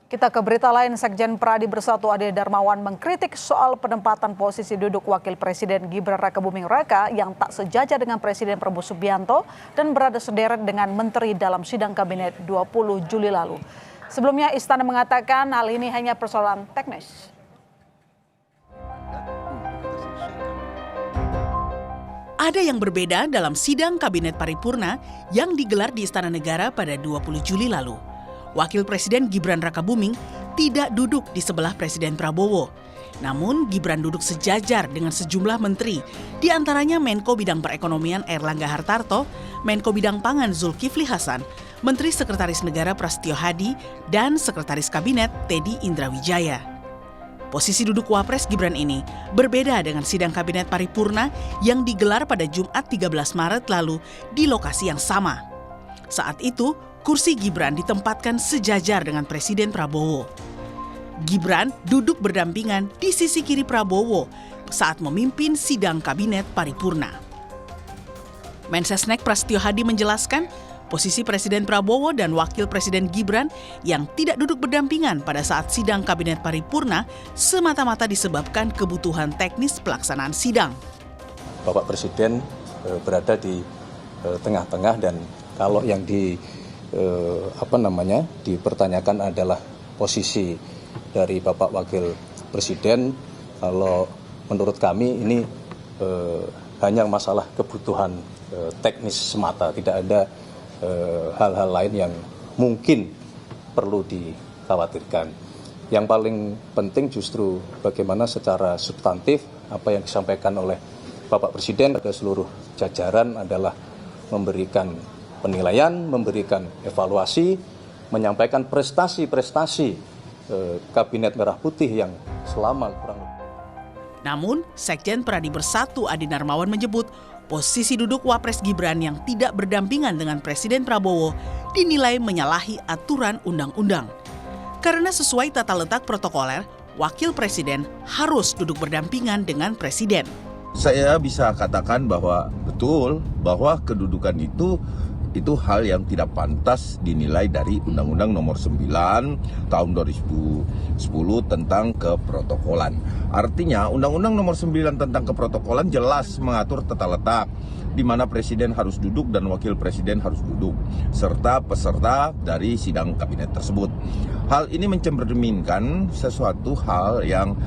Kita ke berita lain, Sekjen Pradi Bersatu Ade Darmawan mengkritik soal penempatan posisi duduk Wakil Presiden Gibran Rakabuming Raka yang tak sejajar dengan Presiden Prabowo Subianto dan berada sederet dengan menteri dalam sidang kabinet 20 Juli lalu. Sebelumnya Istana mengatakan hal ini hanya persoalan teknis. Ada yang berbeda dalam sidang Kabinet Paripurna yang digelar di Istana Negara pada 20 Juli lalu. Wakil Presiden Gibran Rakabuming tidak duduk di sebelah Presiden Prabowo. Namun Gibran duduk sejajar dengan sejumlah menteri, di antaranya Menko Bidang Perekonomian Airlangga Hartarto, Menko Bidang Pangan Zulkifli Hasan, Menteri Sekretaris Negara Prasetyo Hadi, dan Sekretaris Kabinet Teddy Indrawijaya. Posisi duduk Wapres Gibran ini berbeda dengan sidang Kabinet Paripurna yang digelar pada Jumat 13 Maret lalu di lokasi yang sama. Saat itu, kursi Gibran ditempatkan sejajar dengan Presiden Prabowo. Gibran duduk berdampingan di sisi kiri Prabowo saat memimpin sidang Kabinet Paripurna. Mensesnek Prasetyo Hadi menjelaskan, posisi Presiden Prabowo dan Wakil Presiden Gibran yang tidak duduk berdampingan pada saat sidang Kabinet Paripurna semata-mata disebabkan kebutuhan teknis pelaksanaan sidang. Bapak Presiden berada di tengah-tengah dan kalau yang dipertanyakan adalah posisi dari Bapak Wakil Presiden, kalau menurut kami ini hanya masalah kebutuhan teknis semata, tidak ada hal-hal lain yang mungkin perlu dikhawatirkan. Yang paling penting justru bagaimana secara substantif apa yang disampaikan oleh Bapak Presiden ke seluruh jajaran adalah memberikan penilaian, memberikan evaluasi, menyampaikan prestasi-prestasi Kabinet Merah Putih yang selama kurang lebih. Namun, Sekjen Pradi Bersatu Ade Darmawan menyebut posisi duduk Wapres Gibran yang tidak berdampingan dengan Presiden Prabowo dinilai menyalahi aturan undang-undang. Karena sesuai tata letak protokoler, Wakil Presiden harus duduk berdampingan dengan Presiden. Saya bisa katakan bahwa betul bahwa kedudukan itu hal yang tidak pantas dinilai dari Undang-Undang Nomor 9 tahun 2010 tentang keprotokolan. Artinya Undang-Undang Nomor 9 tentang keprotokolan jelas mengatur tata letak di mana Presiden harus duduk dan Wakil Presiden harus duduk serta peserta dari sidang kabinet tersebut. Hal ini mencerminkan sesuatu hal yang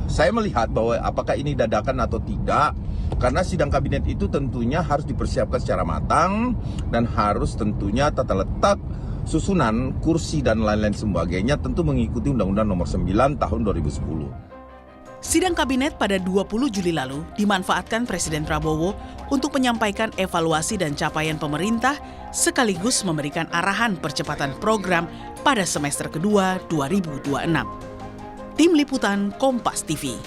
saya melihat bahwa apakah ini dadakan atau tidak, karena sidang kabinet itu tentunya harus dipersiapkan secara matang dan harus tentunya tata letak susunan kursi dan lain-lain sebagainya tentu mengikuti Undang-Undang Nomor 9 tahun 2010. Sidang kabinet pada 20 Juli lalu dimanfaatkan Presiden Prabowo untuk menyampaikan evaluasi dan capaian pemerintah sekaligus memberikan arahan percepatan program pada semester kedua 2026. Tim Liputan Kompas TV.